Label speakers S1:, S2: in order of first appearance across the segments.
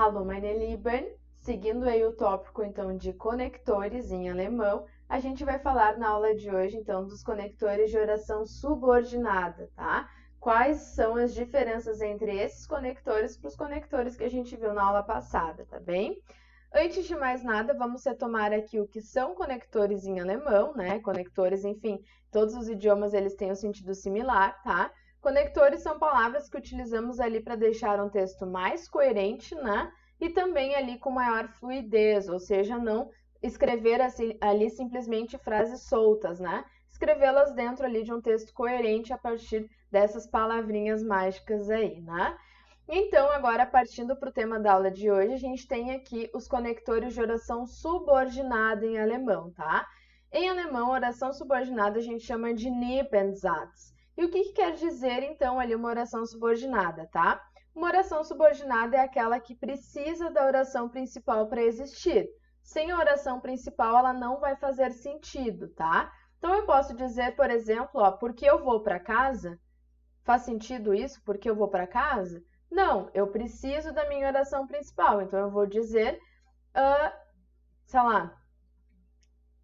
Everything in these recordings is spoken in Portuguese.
S1: Hallo, meine Lieben! Seguindo aí o tópico, então, de conectores em alemão, a gente vai falar na aula de hoje, então, dos conectores de oração subordinada, tá? Quais são as diferenças entre esses conectores para os conectores que a gente viu na aula passada, tá bem? Antes de mais nada, vamos retomar aqui o que são conectores em alemão, né? Conectores, enfim, todos os idiomas eles têm um sentido similar, tá? Conectores são palavras que utilizamos ali para deixar um texto mais coerente, né? E também ali com maior fluidez, ou seja, não escrever assim, ali simplesmente frases soltas, né? Escrevê-las dentro ali de um texto coerente a partir dessas palavrinhas mágicas aí, né? Então, agora partindo para o tema da aula de hoje, a gente tem aqui os conectores de oração subordinada em alemão, tá? Em alemão, oração subordinada a gente chama de Nebensatz. E o que quer dizer, então, ali uma oração subordinada, tá? Uma oração subordinada é aquela que precisa da oração principal para existir. Sem a oração principal, ela não vai fazer sentido, tá? Então, eu posso dizer, por exemplo, ó, porque eu vou para casa? Faz sentido isso? Porque eu vou para casa? Não, eu preciso da minha oração principal. Então, eu vou dizer, sei lá,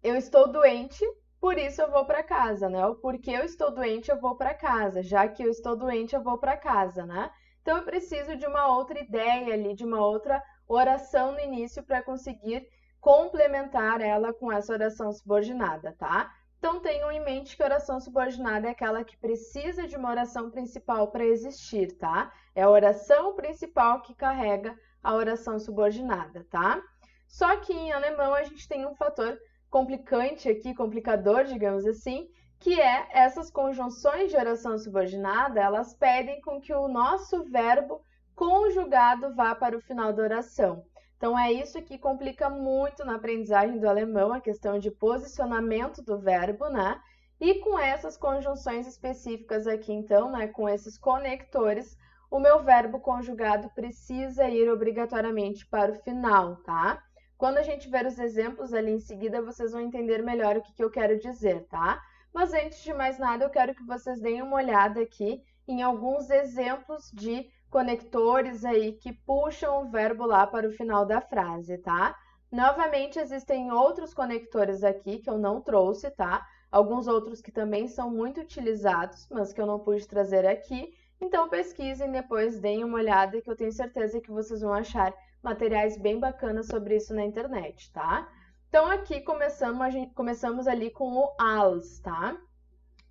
S1: eu estou doente, por isso eu vou para casa, né? Ou porque eu estou doente, eu vou para casa. Já que eu estou doente, eu vou para casa, né? Então, eu preciso de uma outra ideia ali, de uma outra oração no início para conseguir complementar ela com essa oração subordinada, tá? Então, tenham em mente que a oração subordinada é aquela que precisa de uma oração principal para existir, tá? É a oração principal que carrega a oração subordinada, tá? Só que em alemão a gente tem um fator complicante aqui, complicador, digamos assim, que é essas conjunções de oração subordinada, elas pedem com que o nosso verbo conjugado vá para o final da oração. Então, é isso que complica muito na aprendizagem do alemão, a questão de posicionamento do verbo, né? E com essas conjunções específicas aqui, então, né, com esses conectores, o meu verbo conjugado precisa ir obrigatoriamente para o final, tá? Quando a gente ver os exemplos ali em seguida, vocês vão entender melhor o que eu quero dizer, tá? Mas antes de mais nada, eu quero que vocês deem uma olhada aqui em alguns exemplos de conectores aí que puxam o verbo lá para o final da frase, tá? Novamente, existem outros conectores aqui que eu não trouxe, tá? Alguns outros que também são muito utilizados, mas que eu não pude trazer aqui. Então, pesquisem depois, deem uma olhada que eu tenho certeza que vocês vão achar materiais bem bacanas sobre isso na internet, tá? Então, aqui começamos ali com o als, tá?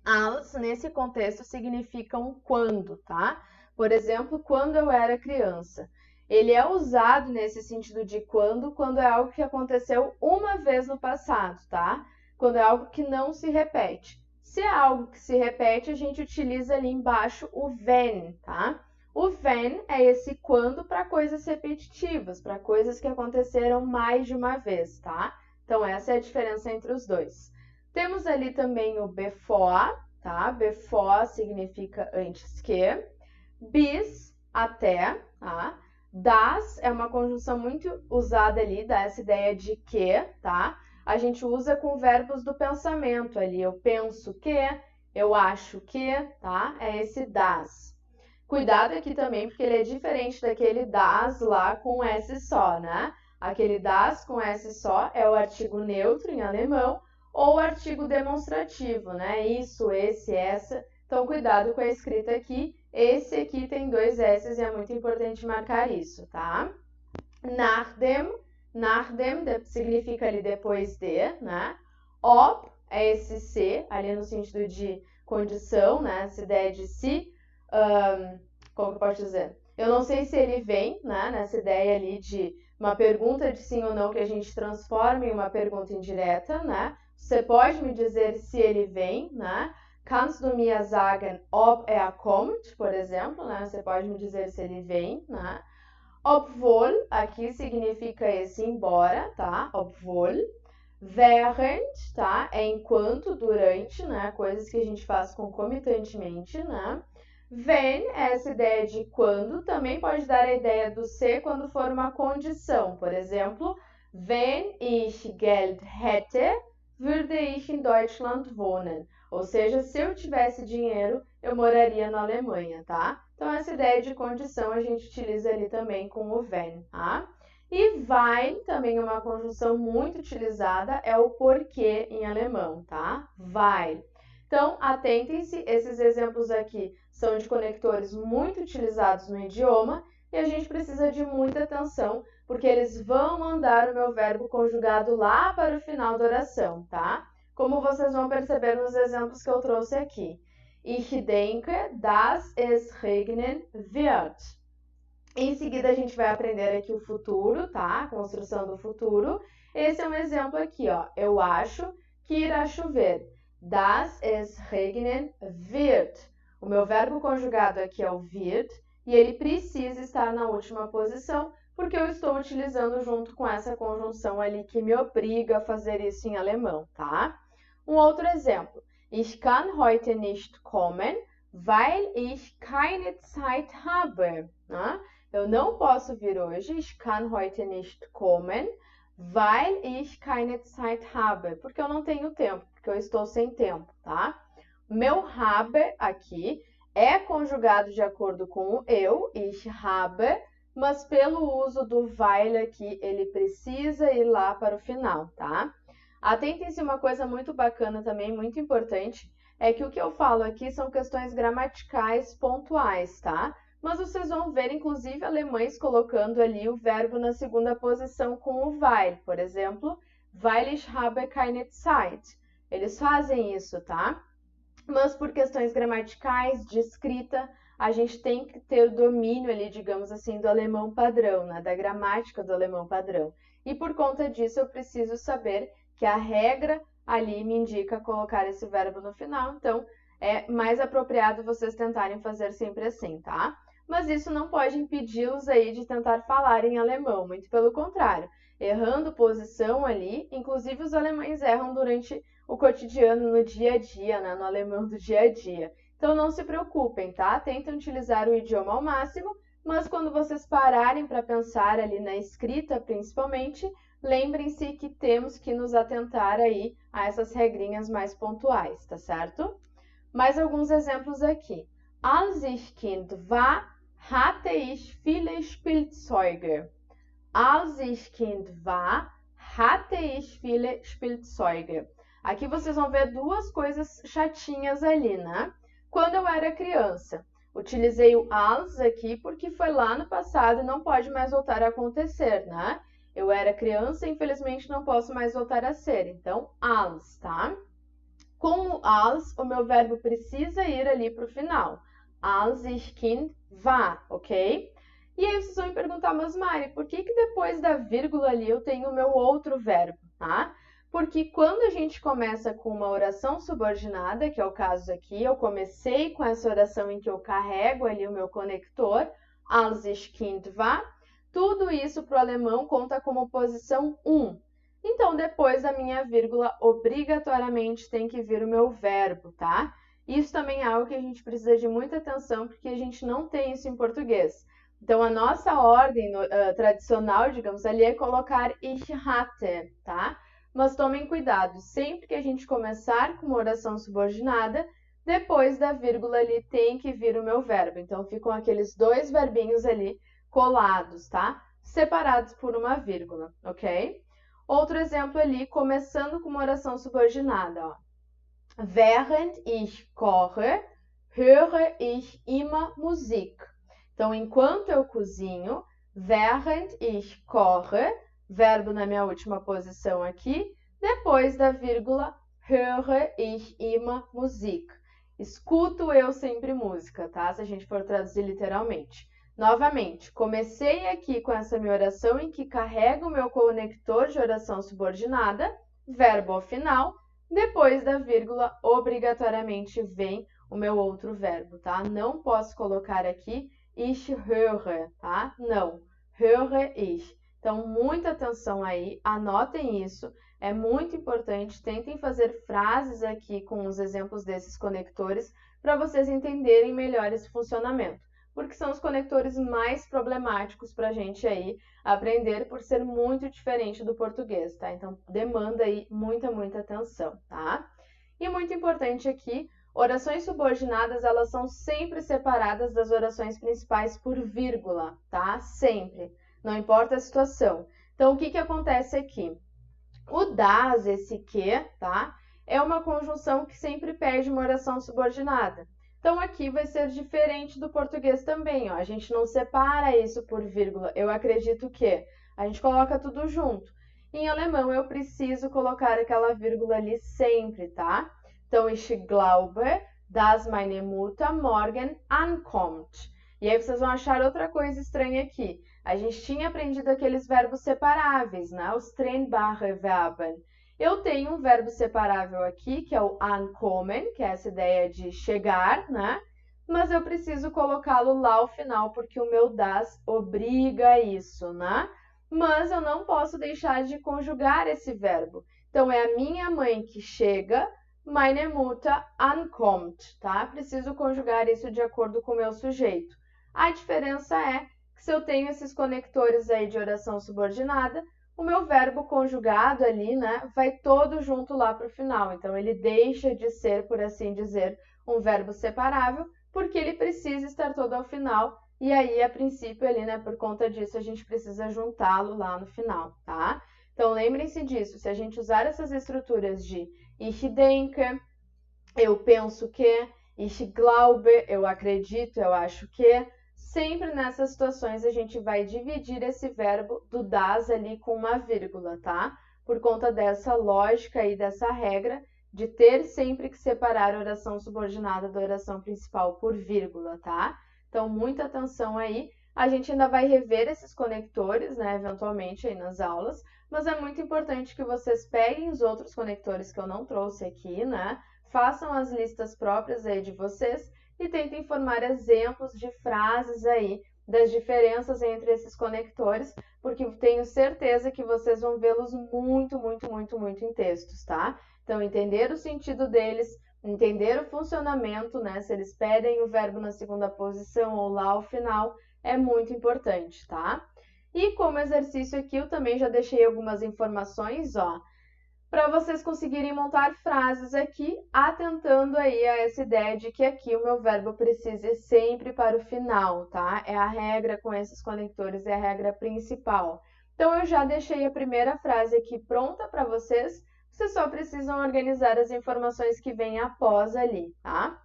S1: Als, nesse contexto, significa um quando, tá? Por exemplo, quando eu era criança. Ele é usado nesse sentido de quando é algo que aconteceu uma vez no passado, tá? Quando é algo que não se repete. Se é algo que se repete, a gente utiliza ali embaixo o wenn, tá? O wenn é esse quando para coisas repetitivas, para coisas que aconteceram mais de uma vez, tá? Então, essa é a diferença entre os dois. Temos ali também o bevor, tá? Bevor significa antes que. Bis, até, tá? Das é uma conjunção muito usada ali, dá essa ideia de que, tá? A gente usa com verbos do pensamento ali. Eu penso que, eu acho que, tá? É esse das. Cuidado aqui também, porque ele é diferente daquele das lá com S só, né? Aquele das com S só é o artigo neutro em alemão ou o artigo demonstrativo, né? Isso, esse, essa. Então, cuidado com a escrita aqui. Esse aqui tem dois S's e é muito importante marcar isso, tá? Nachdem significa ali depois de, né? Ob é esse se, ali no sentido de condição, né? Essa ideia de se, como que eu posso dizer? Eu não sei se ele vem, né? Nessa ideia ali de uma pergunta de sim ou não que a gente transforma em uma pergunta indireta, né? Você pode me dizer se ele vem, né? Kannst du mir sagen, ob er kommt, por exemplo, né? Você pode me dizer se ele vem, né? Obwohl, aqui significa esse embora, tá? Obwohl. Während, tá? É enquanto, durante, né? Coisas que a gente faz concomitantemente, né? Wenn é essa ideia de quando, também pode dar a ideia do se quando for uma condição. Por exemplo, wenn ich Geld hätte, würde ich in Deutschland wohnen. Ou seja, se eu tivesse dinheiro, eu moraria na Alemanha, tá? Então, essa ideia de condição a gente utiliza ali também com o wenn, tá? E weil, também uma conjunção muito utilizada, é o porquê em alemão, tá? Weil. Então, atentem-se, esses exemplos aqui são de conectores muito utilizados no idioma e a gente precisa de muita atenção, porque eles vão mandar o meu verbo conjugado lá para o final da oração, tá? Como vocês vão perceber nos exemplos que eu trouxe aqui. Ich denke, dass es regnen wird. Em seguida, a gente vai aprender aqui o futuro, tá? A construção do futuro. Esse é um exemplo aqui, ó. Eu acho que irá chover. Dass es regnen wird. O meu verbo conjugado aqui é o wird e ele precisa estar na última posição porque eu estou utilizando junto com essa conjunção ali que me obriga a fazer isso em alemão, tá? Um outro exemplo. Ich kann heute nicht kommen, weil ich keine Zeit habe. Né? Eu não posso vir hoje. Ich kann heute nicht kommen, weil ich keine Zeit habe. Porque eu não tenho tempo, porque eu estou sem tempo, tá? Meu habe aqui é conjugado de acordo com o eu, ich habe, mas pelo uso do weil aqui, ele precisa ir lá para o final, tá? Atentem-se uma coisa muito bacana também, muito importante, é que o que eu falo aqui são questões gramaticais pontuais, tá? Mas vocês vão ver, inclusive, alemães colocando ali o verbo na segunda posição com o weil. Por exemplo, weil ich habe keine Zeit. Eles fazem isso, tá? Mas por questões gramaticais, de escrita, a gente tem que ter domínio ali, digamos assim, do alemão padrão, né? Da gramática do alemão padrão. E por conta disso, eu preciso saber que a regra ali me indica colocar esse verbo no final. Então, é mais apropriado vocês tentarem fazer sempre assim, tá? Mas isso não pode impedi-los aí de tentar falar em alemão, muito pelo contrário. Errando posição ali, inclusive os alemães erram durante o cotidiano, no dia a dia, né? No alemão do dia a dia. Então, não se preocupem, tá? Tentem utilizar o idioma ao máximo, mas quando vocês pararem para pensar ali na escrita, principalmente, lembrem-se que temos que nos atentar aí a essas regrinhas mais pontuais, tá certo? Mais alguns exemplos aqui. Als ich Kind war, hatte ich viele Spielzeuge. Als ich Kind war, hatte ich viele Spielzeuge. Aqui vocês vão ver duas coisas chatinhas ali, né? Quando eu era criança, utilizei o als aqui porque foi lá no passado e não pode mais voltar a acontecer, né? Eu era criança e infelizmente não posso mais voltar a ser. Então, als, tá? Com o als, o meu verbo precisa ir ali para o final. Als ich Kind war, ok? E aí vocês vão me perguntar, mas Mari, por que depois da vírgula ali eu tenho o meu outro verbo, tá? Porque quando a gente começa com uma oração subordinada, que é o caso aqui, eu comecei com essa oração em que eu carrego ali o meu conector, als ich Kind war, tudo isso para o alemão conta como posição 1. Então, depois da minha vírgula, obrigatoriamente tem que vir o meu verbo, tá? Isso também é algo que a gente precisa de muita atenção, porque a gente não tem isso em português. Então, a nossa ordem tradicional, digamos ali, é colocar ich hatte, tá? Mas tomem cuidado, sempre que a gente começar com uma oração subordinada, depois da vírgula ali tem que vir o meu verbo. Então, ficam aqueles dois verbinhos ali colados, tá? Separados por uma vírgula, ok? Outro exemplo ali, começando com uma oração subordinada, ó. Während ich koche, höre ich immer Musik. Então, enquanto eu cozinho, während ich koche, verbo na minha última posição aqui, depois da vírgula, höre ich immer Musik. Escuto eu sempre música, tá? Se a gente for traduzir literalmente. Novamente, comecei aqui com essa minha oração em que carrego o meu conector de oração subordinada, verbo ao final, depois da vírgula, obrigatoriamente vem o meu outro verbo, tá? Não posso colocar aqui ich höre, tá? Não, höre ich. Então, muita atenção aí, anotem isso, é muito importante, tentem fazer frases aqui com os exemplos desses conectores para vocês entenderem melhor esse funcionamento, porque são os conectores mais problemáticos para a gente aí aprender por ser muito diferente do português, tá? Então, demanda aí muita atenção, tá? E muito importante aqui, orações subordinadas, elas são sempre separadas das orações principais por vírgula, tá? Sempre, não importa a situação. Então, o que acontece aqui? O das, esse que, tá? É uma conjunção que sempre pede uma oração subordinada. Então, aqui vai ser diferente do português também, ó. A gente não separa isso por vírgula. Eu acredito que a gente coloca tudo junto. Em alemão, eu preciso colocar aquela vírgula ali sempre, tá? Então, ich glaube, dass meine Mutter morgen ankommt. E aí vocês vão achar outra coisa estranha aqui. A gente tinha aprendido aqueles verbos separáveis, né? Os trennbare Verben. Eu tenho um verbo separável aqui, que é o ankommen, que é essa ideia de chegar, né? Mas eu preciso colocá-lo lá ao final, porque o meu das obriga a isso, né? Mas eu não posso deixar de conjugar esse verbo. Então, é a minha mãe que chega, meine Mutter ankommt, tá? Preciso conjugar isso de acordo com o meu sujeito. A diferença é que se eu tenho esses conectores aí de oração subordinada, o meu verbo conjugado ali, né, vai todo junto lá para o final. Então, ele deixa de ser, por assim dizer, um verbo separável, porque ele precisa estar todo ao final. E aí, a princípio, ali, né, por conta disso, a gente precisa juntá-lo lá no final, tá? Então, lembrem-se disso. Se a gente usar essas estruturas de ich denke, eu penso que, ich glaube, eu acredito, eu acho que, sempre nessas situações a gente vai dividir esse verbo do das ali com uma vírgula, tá? Por conta dessa lógica e dessa regra de ter sempre que separar a oração subordinada da oração principal por vírgula, tá? Então, muita atenção aí. A gente ainda vai rever esses conectores, né, eventualmente aí nas aulas, mas é muito importante que vocês peguem os outros conectores que eu não trouxe aqui, né? Façam as listas próprias aí de vocês e tentem formar exemplos de frases aí das diferenças entre esses conectores, porque tenho certeza que vocês vão vê-los muito em textos, tá? Então, entender o sentido deles, entender o funcionamento, né? Se eles pedem o verbo na segunda posição ou lá ao final, é muito importante, tá? E como exercício aqui, eu também já deixei algumas informações, ó, para vocês conseguirem montar frases aqui, atentando aí a essa ideia de que aqui o meu verbo precisa ir sempre para o final, tá? É a regra com esses conectores, é a regra principal. Então, eu já deixei a primeira frase aqui pronta para vocês, vocês só precisam organizar as informações que vêm após ali, tá?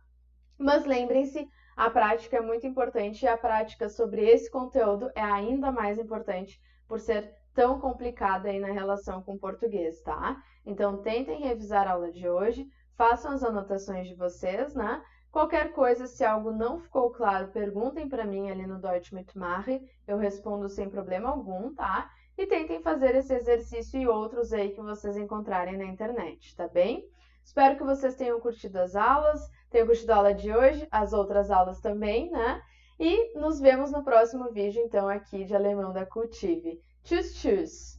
S1: Mas lembrem-se, a prática é muito importante e a prática sobre esse conteúdo é ainda mais importante por ser tão complicada aí na relação com o português, tá? Então, tentem revisar a aula de hoje, façam as anotações de vocês, né? Qualquer coisa, se algo não ficou claro, perguntem para mim ali no Deutsch Mitmache, eu respondo sem problema algum, tá? E tentem fazer esse exercício e outros aí que vocês encontrarem na internet, tá bem? Espero que vocês tenham curtido as aulas, tenham curtido a aula de hoje, as outras aulas também, né? E nos vemos no próximo vídeo, então, aqui de Alemão da Cultive. Tschüss, tschüss!